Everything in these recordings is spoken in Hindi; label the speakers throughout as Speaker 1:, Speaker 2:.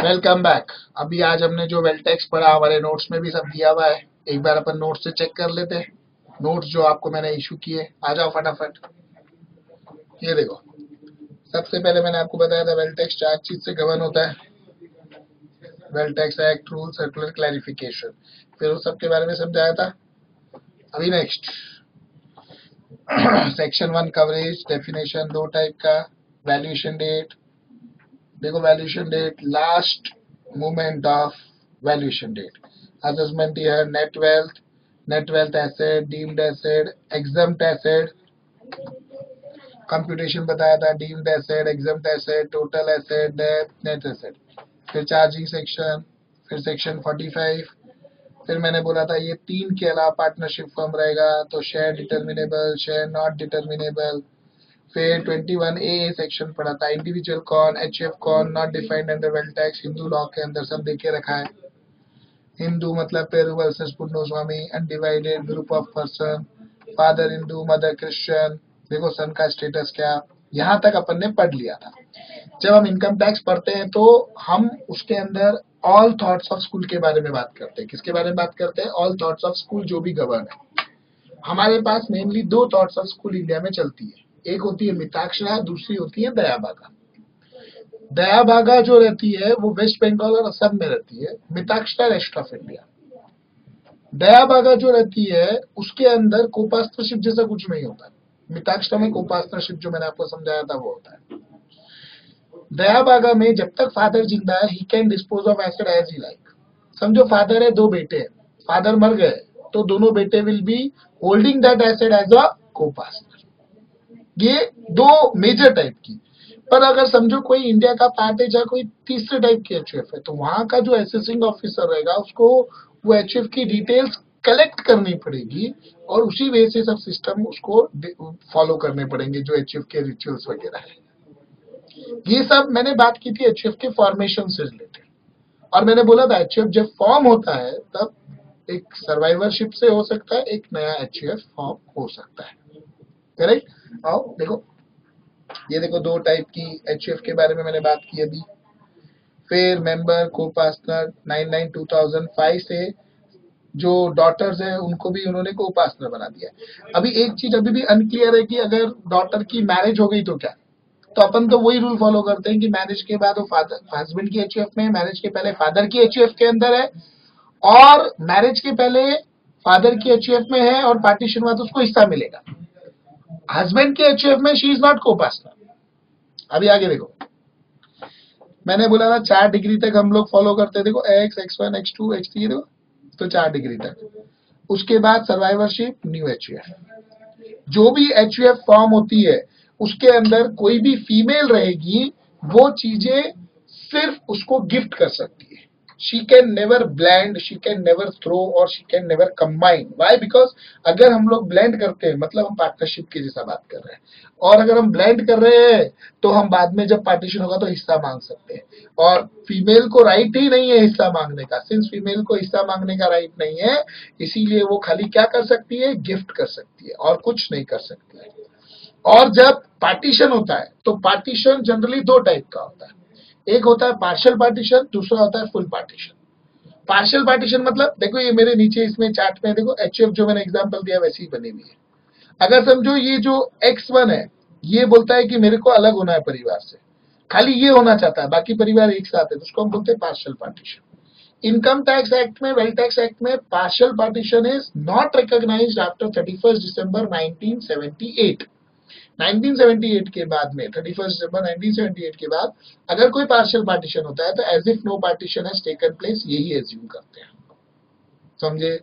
Speaker 1: Welcome back. अभी आज हमने जो वेल टेक्स्ट पढ़ा हमारे नोट्स में भी सब दिया हुआ है। एक बार अपन नोट्स से चेक कर लेते हैं। नोट्स जो आपको मैंने इशू किए, आ जाओ फटाफट। ये देखो, सबसे पहले मैंने आपको बताया था वेल टेक्स्ट 4 चीज से गवर्न होता है। Wealth tax act, rule, circular, clarification. फिर उस सब के बारे में समझाया था। अभी next section 1 coverage, definition 2 type का। वैल्यूएशन डेट, देखो valuation date last movement of valuation date. Assessment year, net wealth asset, deemed asset, exempt asset. Computation बताया था, deemed asset, exempt asset, total asset, डेब्ट, नेट एसेट। फिर चार्जिंग सेक्शन, फिर सेक्शन 45। फिर मैंने बोला था ये 3 के अलावा पार्टनरशिप फॉर्म रहेगा तो share determinable, share not determinable. फिर 21A सेक्शन पढ़ा था, इंडिविजुअल कौन, एचएफ कौन, not defined under wealth tax. Hindu law के अंदर सब देखे रखा है। हिंदू मतलब Peru versus Punnaswamy, undivided group of person, father Hindu, mother Christian. देखो सन का स्टेटस क्या, यहाँ तक अपन ने पढ़ लिया था। जब हम इनकम टैक्स पढ़ते हैं तो हम उसके अंदर ऑल थॉट्स ऑफ स्कूल के बारे में बात करते हैं। किसके बारे में बात करते हैं? ऑल थॉट्स ऑफ स्कूल जो भी गवर्न है। हमारे पास mainly 2 thoughts of school India में चलती है। एक होती है मिताक्षरा, दूसरी होती है दयाभागा। दयाभागा जो रहती है वो वेस्ट बंगाल और असम में रहती है। Mitakshara rest of India. Dayabhaga जो रहती है उसके अंदर कोपास्त्रशिप जैसा कुछ नहीं होता। मिताक्षरा में कोपास्त्रशिप जो मैंने आपको समझाया था वो होता है। दयाभागा में जब तक फादर जिंदा है he can dispose of asset as he like. समझो फादर है, 2 बेटे हैं, फादर मर गए तो दोनों बेटे will be holding that asset as a coparcener. ये 2 मेजर टाइप की। पर अगर समझो कोई इंडिया का पार्ट है या कोई तीसरे टाइप की एचयूएफ है तो वहां का जो असेसिंग ऑफिसर रहेगा उसको वो एचयूएफ की डिटेल्स कलेक्ट करनी पड़ेगी और उसी वे से सब सिस्टम उसको फॉलो करने पड़ेंगे जो एचयूएफ के रिचुअल्स वगैरह है। ये सब मैंने बात की थी एचयूएफ के फॉर्मेशन से रिलेटेड। और मैंने बोला था एचयूएफ जब फॉर्म होता है तब एक सर्वाइवरशिप से हो सकता है, एक नया एचयूएफ फॉर्म हो सकता है। करेक्ट। आओ देखो, ये देखो 2 टाइप की एचयूएफ के बारे में मैंने बात की अभी। फिर मेंबर, को पार्टनर 99/2005 से जो डॉटर्स है उनको भी उन्होंने को पार्टनर बना दिया। अभी एक चीज अभी भी अनक्लियर है कि अगर डॉटर की मैरिज हो गई तो क्या। तो अपन तो वही रूल फॉलो करते हैं कि मैरिज के बाद वो फादर हस्बैंड की एचयूएफ में, मैरिज के पहले फादर की एचयूएफ के अंदर है, और मैरिज के पहले फादर की एचयूएफ में है और पार्टीशन हुआ तो उसको हिस्सा मिलेगा। हस्बैंड के एचयूएफ में शी इज नॉट को पार्टनर। अभी आगे देखो, मैंने बोला था 4 डिग्री तक हम लोग फॉलो करते हैं। देखो x, x1, x2, x3, देखो तो 4 डिग्री तक। उसके बाद सर्वाइवरशिप, न्यू एचयूएफ। जो भी एचयूएफ फॉर्म होती है उसके अंदर कोई भी फीमेल रहेगी वो चीजें सिर्फ उसको गिफ्ट कर सकती है। She can never blend, she can never throw और she can never combine. Why? Because अगर हम लोग ब्लेंड करते हैं मतलब हम पार्टनरशिप की जैसा बात कर रहे हैं, और अगर हम ब्लेंड कर रहे हैं तो हम बाद में जब पार्टीशन होगा तो हिस्सा मांग सकते हैं। और फीमेल को राइट ही नहीं है हिस्सा मांगने का। सिंस फीमेल को हिस्सा मांगने का राइट नहीं है इसीलिए वो खाली क्या कर सकती है, गिफ्ट कर सकती है और कुछ नहीं कर सकती है। और जब पार्टीशन होता है तो पार्टीशन जनरली 2 टाइप का होता है। एक होता है पार्शियल पार्टीशन, दूसरा होता है फुल पार्टीशन। पार्शियल पार्टीशन मतलब देखो ये मेरे नीचे इसमें चार्ट में देखो एचयूएफ जो मैंने एग्जांपल दिया वैसी ही बनी हुई है। अगर समझो ये जो x1 है ये बोलता है कि मेरे को अलग होना है परिवार से, खाली ये होना चाहता है, बाकी परिवार एक साथ है, तो उसको हम बोलते हैं partial partition. Income tax act में, वेल्थ टैक्स एक्ट में partial partition is not recognized after 31 December 1978। 1978 के बाद में 31 दिसंबर 1978 के बाद अगर कोई पार्शियल पार्टीशन होता है तो as if no partition has taken place यही एज्यूम करते हैं। समझे?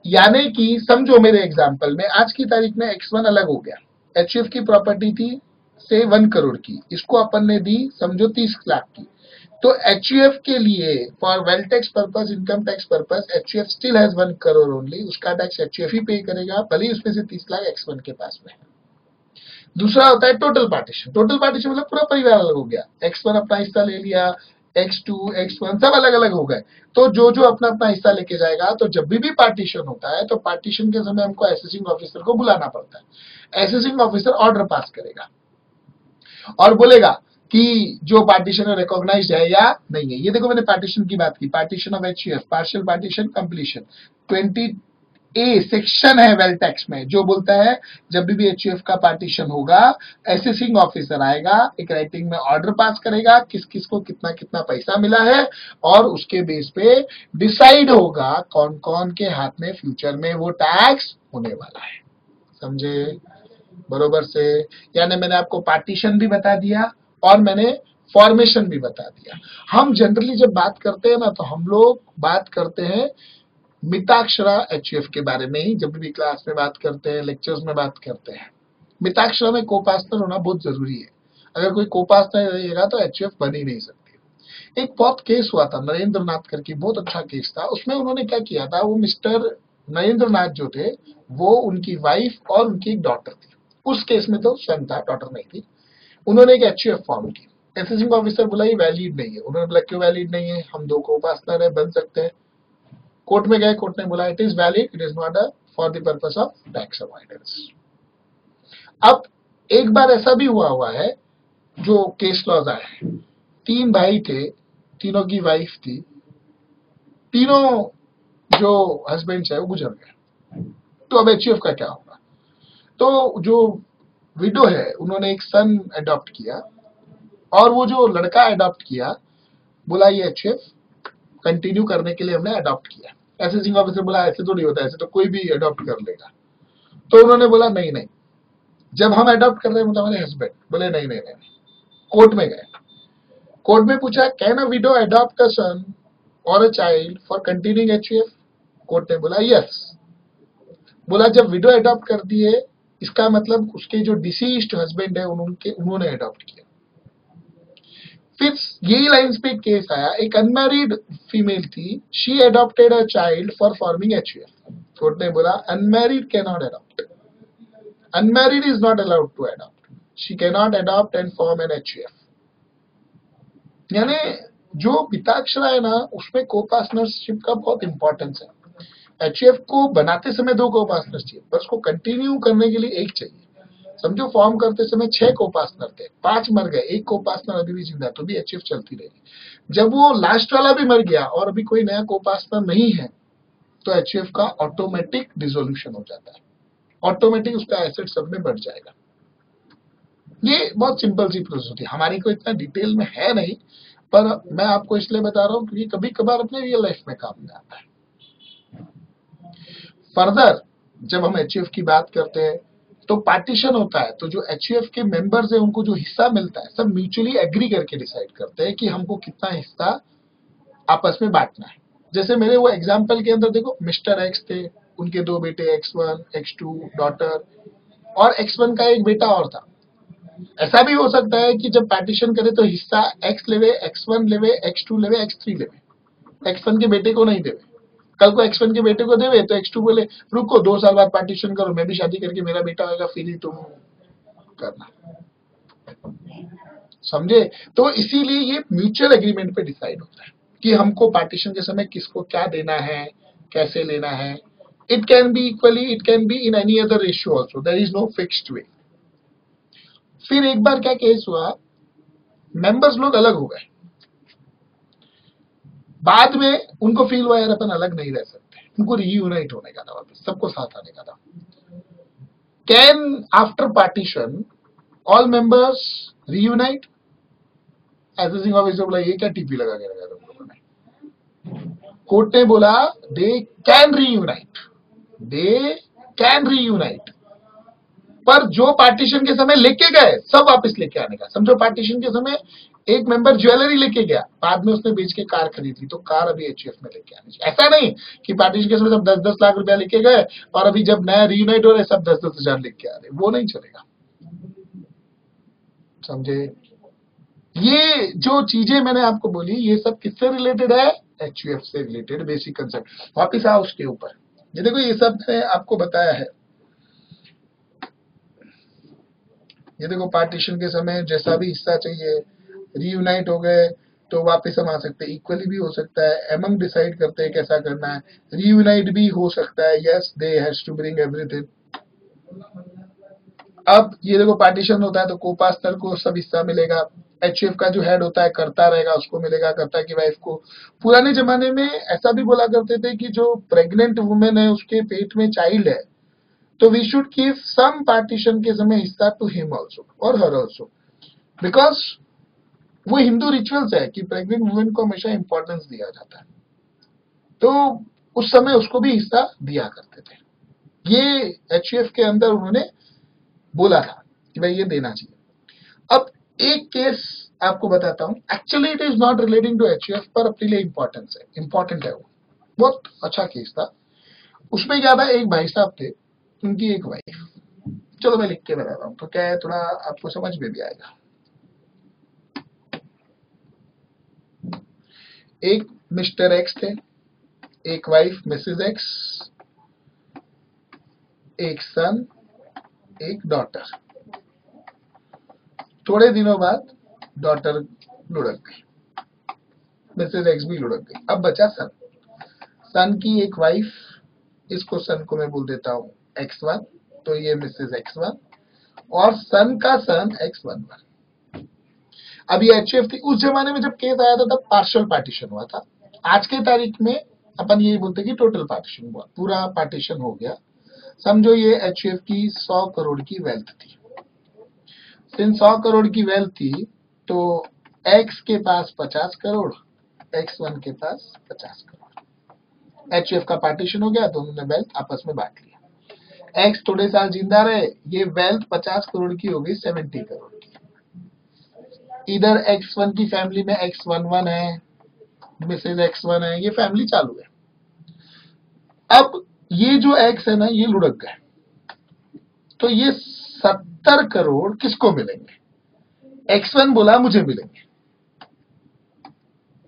Speaker 1: यानी कि समझो मेरे एग्जांपल में आज की तारीख में x1 अलग हो गया, एचयूएफ की प्रॉपर्टी थी से 1 करोड़ की, इसको अपन ने दी समझो 30 लाख की। तो एचयूएफ के लिए for wealth tax purpose, income tax purpose HUF still has 1 crore only. उसका टैक्स एचयूएफ ही पे करेगा भले ही उसमें से 30 लाख x1 के पास में है। दूसरा होता है टोटल पार्टीशन। टोटल पार्टीशन मतलब पूरा परिवार अलग हो गया, x1 अपना हिस्सा ले लिया, x2, x1 सब अलग अलग हो गए। तो जो जो अपना अपना हिस्सा लेके जाएगा, तो जब भी पार्टीशन होता है तो पार्टीशन के समय हमको असेसिंग ऑफिसर को बुलाना पड़ता है। असेसिंग ऑफिसर ऑर्डर पास करेगा और बोलेगा कि जो पार्टीशन है रिकॉग्नाइज्ड है या नहीं है। ये देखो मैंने पार्टीशन की बात की, partition of HUF, partial partition completion, 20A section है वेल्थ टैक्स में जो बोलता है जब भी एचयूएफ का पार्टीशन होगा, असेसिंग ऑफिसर आएगा, एक राइटिंग में ऑर्डर पास करेगा किस किस को कितना कितना पैसा मिला है, और उसके बेस पे डिसाइड होगा कौन कौन के हाथ में फ्यूचर में वो टैक्स होने वाला है। समझे बरोबर से? यानी मैंने आपको पार्टीशन भी बता दिया और मैंने फॉर्मेशन भी बता दिया। हम जनरली जब बात करते हैं ना तो हम लोग बात करते हैं मिताक्षरा एचयूएफ के बारे में ही, जब भी क्लास में बात करते हैं, लेक्चर्स में बात करते हैं। मिताक्षरा में कोपार्टनर होना बहुत जरूरी है। अगर कोई कोपार्टनर रहेगा तो एचयूएफ बन ही नहीं सकती। एक बहुत केस हुआ था नरेंद्र नाथ करके, बहुत अच्छा केस था। उसमें उन्होंने क्या किया था, वो मिस्टर नरेंद्र नाथ जो थे वो उनकी वाइफ और उनकी एक डॉटर थी। उस केस में तो सन था, डॉटर नहीं थी। उन्होंने एक एचयूएफ फॉर्म की, असेसिंग ऑफिसर बोला ये वैलिड नहीं है। उन्होंने बोला क्यों वैलिड नहीं है, हम दो को पार्टनर है, बन सकते हैं। कोर्ट में गए, कोर्ट ने बोला it is valid, it is not for the purpose of tax avoidance. अब एक बार ऐसा भी हुआ है जो केस लॉज आए हैं, तीन भाई थे, तीनों की वाइफ थी, तीनों जो हस्बैंड है वो गुजर गए। तो अब एचयूएफ का क्या होगा? तो जो विडो है उन्होंने एक सन अडॉप्ट किया, और वो जो लड़का अडॉप्ट किया बोला ये एचयूएफ कंटिन्यू करने के लिए हमने अडॉप्ट किया। असेसिंग ऑफिसर बोला ऐसे तो नहीं होता, ऐसे तो कोई भी अडॉप्ट कर लेगा। तो उन्होंने बोला नहीं नहीं, जब हम अडॉप्ट कर रहे हैं मतलब हमारे हस्बैंड बोले नहीं नहीं नहीं। कोर्ट में गए, कोर्ट में पूछा can a widow adopt a son और a child for continuing HUF? Court ने बोला यस। बोला जब विडो अडॉप्ट कर दिए इसका मतलब उसके जो डिसीज्ड हस्बैंड है उन्होंने अडॉप्ट किया। फिर यही लाइन्स पे केस आया, एक अनमैरिड फीमेल थी, she adopted a child for forming HUF. Court ने बोला unmarried can not adopt, unmarried is not allowed to adopt, she can not adopt and form an HUF. यानी जो पिताक्षरा है ना उसमें को पार्टनरशिप का बहुत इंपॉर्टेंस है। एचयूएफ को बनाते समय दो को पार्टनर चाहिए, पर उसको कंटिन्यू करने के लिए एक चाहिए। समझो फॉर्म करते समय 6 को पार्टनर थे, 5 मर गए, एक को पार्टनर अभी भी जिंदा है, तो भी एचयूएफ चलती रहेगी। जब वो लास्ट वाला भी मर गया और अभी कोई नया को पार्टनर नहीं है तो एचयूएफ का ऑटोमेटिक डिसोल्यूशन हो जाता है, ऑटोमेटिक उसका एसेट सब में बढ़ जाएगा। ये बहुत सिंपल सी प्रोसेस होती है, हमारी को इतना डिटेल में है नहीं, पर मैं आपको इसलिए बता रहा हूं क्योंकि कभी कभार अपने रियल लाइफ में काम में आता है। फर्दर जब हम एचयूएफ की बात करते हैं तो पार्टीशन होता है, तो जो एचयूएफ के मेंबर्स है उनको जो हिस्सा मिलता है सब म्यूचुअली एग्री करके डिसाइड करते हैं कि हमको कितना हिस्सा आपस में बांटना है। जैसे मेरे वो एग्जाम्पल के अंदर देखो, मिस्टर एक्स थे, उनके दो बेटे X1 X2 डॉटर, और X1 का एक बेटा और था। ऐसा भी हो सकता है कि जब पार्टीशन करे तो हिस्सा एक्स लेवे, X1 लेवे, X2 लेवे, X3 लेवे, X1 के बेटे को नहीं देवे। कल को X1 के बेटे को देवे तो X2 बोले रुको 2 साल बाद पार्टीशन करो, मैं भी शादी करके मेरा बेटा होगा, फिर ही तुम करना। समझे? तो इसीलिए ये म्यूचुअल एग्रीमेंट पे डिसाइड होता है कि हमको पार्टीशन के समय किसको क्या देना है, कैसे लेना है। It can be equally, it can be in any other ratio also, there is no fixed way. फिर एक बार क्या केस हुआ, मेंबर्स लोग अलग हो गए, बाद में उनको फील हुआ यार अपन अलग नहीं रह सकते, उनको रीयूनाइट होने का था, वापस सबको साथ आने का था। Can after partition all members reunite? Assessing officer बोला ये क्या टीपी लगा के रखा तुम लोगों ने? कोर्ट ने बोला they can reunite, they can reunite, पर जो पार्टीशन के समय लेके गए सब वापस लेके आने का। समझो पार्टीशन के समय एक मेंबर ज्वेलरी लेके गया, बाद में उसने बेच के कार खरीद ली, तो कार अभी एचयूएफ में लेके आनी चाहिए। ऐसा नहीं कि पार्टीशन के समय सब 10-10 लाख रुपया लेके गए और अभी जब नया रीयूनाइट हो रहे सब 10-10 हजार लेके आ रहे, वो नहीं चलेगा। समझे? ये जो चीजें मैंने आपको बोली ये सब किससे रिलेटेड है? एचयूएफ से रिलेटेड बेसिक कंसेप्ट। वापिस आओ उसके ऊपर, ये देखो ये सब मैंने आपको बताया है। ये देखो पार्टीशन के समय जैसा भी हिस्सा चाहिए, रीयूनाइट हो गए तो वापस हम आ सकते हैं, इक्वली भी हो सकता है, एमंग डिसाइड करते हैं कैसा करना है, रीयूनाइट भी हो सकता है, yes they has to bring everything. अब ये देखो पार्टीशन होता है तो कोपास्टर को सब हिस्सा मिलेगा। एचयूएफ का जो हेड होता है करता रहेगा, उसको मिलेगा करता की वाइफ को। पुराने जमाने में ऐसा भी बोला करते थे कि जो प्रेग्नेंट वुमेन है उसके पेट में चाइल्ड है तो we should give some partition के समय हिस्सा टू हिम ऑल्सो और हर ऑल्सो, बिकॉज वो हिंदू रिचुअल्स है कि प्रेग्नेंट वुमेन को हमेशा इंपॉर्टेंस दिया जाता है, तो उस समय उसको भी हिस्सा दिया करते थे। ये एचयूएफ के अंदर उन्होंने बोला था कि भाई ये देना चाहिए। अब एक केस आपको बताता हूं, actually it is not relating to HUF पर अपने लिए इंपॉर्टेंट है वो, बहुत अच्छा केस था। उसमें क्या था, एक भाई साहब थे, उनकी एक वाइफ, चलो मैं लिख के बताता हूँ तो क्या है थोड़ा आपको समझ में भी आएगा। एक मिस्टर एक्स थे, एक वाइफ मिसेस एक्स, एक सन, एक डॉटर। थोड़े दिनों बाद डॉटर लुढ़क गई, मिसेस एक्स भी लुढ़क गई, अब बचा सन। सन की एक वाइफ, इसको सन को मैं बोल देता हूँ X1, तो ये मिसेस X1 और सन का सन X11। अब ये एचएफ थी। उस जमाने में जब केस आया था तब पार्शियल पार्टीशन हुआ था। आज के तारीख में अपन यही बोलते कि टोटल पार्टीशन हुआ, पूरा पार्टीशन हो गया। समझो ये एचएफ की 100 करोड़ की वेल्थ थी। सिंस 100 करोड़ की वेल्थ थी तो एक्स के पास 50 करोड़, X1 के पास 50 करोड़। एचएफ का पार्टीशन हो गया, दोनों ने वेल्थ आपस में बांट लिया। एक्स थोड़े साल जिंदा रहे, ये वेल्थ 50 करोड़ की हो गई 70 करोड़ की। इधर X1 की फैमिली में X11 है, मिसेज X1 है, ये फैमिली चालू है। अब ये जो एक्स है ना ये लुढ़क गए, तो ये 70 करोड़ किसको मिलेंगे? X1 बोला मुझे मिलेंगे,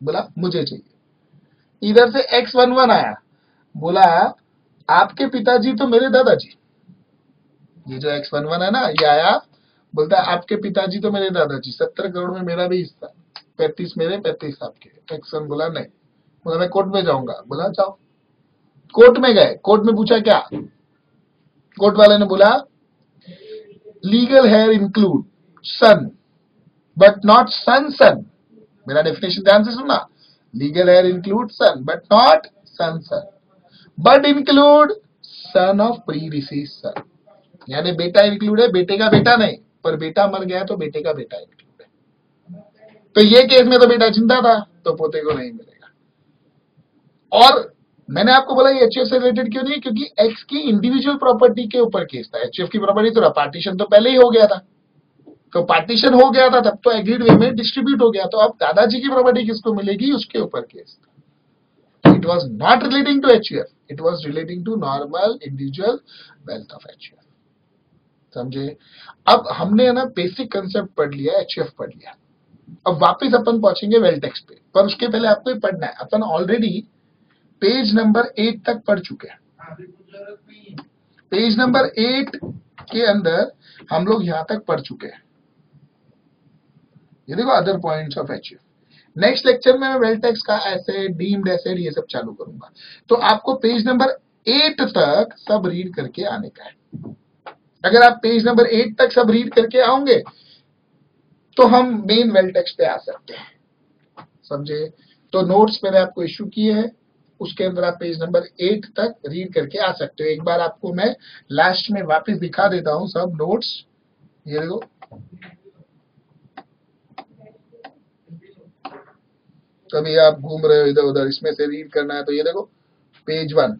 Speaker 1: बोला मुझे चाहिए। इधर से X11 आया, बोला आपके पिताजी तो मेरे दादाजी। ये जो X11 है ना ये आया, बोलता है आपके पिताजी तो मेरे दादाजी, 70 करोड़ में मेरा भी हिस्सा, 35 मेरे 35 आपके। X1 बोला नहीं, बोला मैं कोर्ट में जाऊंगा। बोला जाओ। कोर्ट में गए, कोर्ट में पूछा क्या, कोर्ट वाले ने बोला legal heir include son but not son. मेरा डेफिनेशन ध्यान से सुनना, legal heir include son but not son, but include son of predeceased son. यानी बेटा इंक्लूड है, बेटे का बेटा नहीं, पर बेटा मर गया तो बेटे का बेटा इंक्लूड है। तो ये केस में तो बेटा जिंदा था तो पोते को नहीं मिलेगा। और मैंने आपको बोला ये एचएफ से रिलेटेड क्यों नहीं, क्योंकि एक्स की इंडिविजुअल प्रॉपर्टी के ऊपर केस था। एचएफ की प्रॉपर्टी तो पार्टीशन तो पहले ही हो गया था, तो पार्टीशन हो गया था तब तो एग्रीड वे में डिस्ट्रीब्यूट हो गया, तो अब दादाजी की प्रॉपर्टी किसको मिलेगी उसके ऊपर केस था। It was not relating to HUF, it was relating to normal individual wealth of HUF. समझे? अब हमने ना बेसिक कंसेप्ट पढ़ लिया, एचयूएफ पढ़ लिया। अब वापस अपन पहुंचेंगे वेल्थ टैक्स पे, पर उसके पहले आपको ये पढ़ना है। अपन ऑलरेडी पेज नंबर 8 तक पढ़ चुके हैं। पेज नंबर 8 के अंदर हम लोग यहां तक पढ़ चुके हैं। ये देखो other points of HUF. Next lecture में मैं वेल्थ टैक्स का एसेट, डीम्ड एसेट ये सब चालू करूंगा, तो आपको पेज नंबर 8 तक सब रीड करके आने का है। अगर आप पेज नंबर 8 तक सब रीड करके आओगे तो हम मेन वेल्थ टैक्स पे आ सकते हैं। समझे? तो नोट्स मैंने आपको इश्यू किए हैं, उसके अंदर आप पेज नंबर 8 तक रीड करके आ सकते हो। एक बार आपको मैं लास्ट में वापस दिखा देता हूं सब नोट्स। ये देखो, कभी आप घूम रहे हो इधर उधर, इसमें से रीड करना है तो ये देखो पेज 1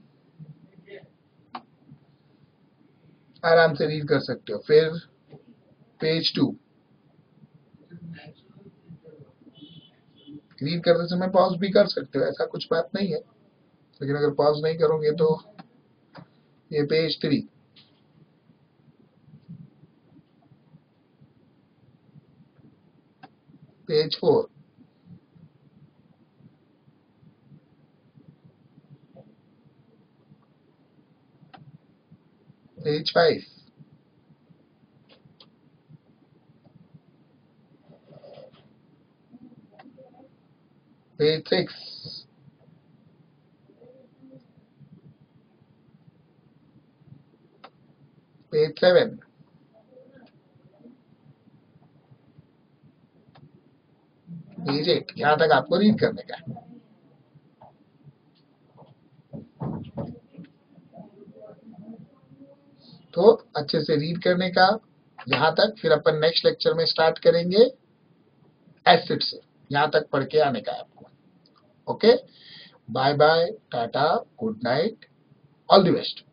Speaker 1: आराम से रीड कर सकते हो। फिर पेज 2 रीड करते समय पॉज भी कर सकते हो, ऐसा कुछ बात नहीं है, लेकिन अगर पॉज नहीं करोगे तो ये page 3, page 4, page 5, page 6, page 7, page 8 यहाँ तक आपको रीड करने का है। तो अच्छे से रीड करने का यहाँ तक, फिर अपन नेक्स्ट लेक्चर में स्टार्ट करेंगे एसिड से, यहाँ तक पढ़ के आने का है आपको। Okay, bye bye, tata, good night, all the best.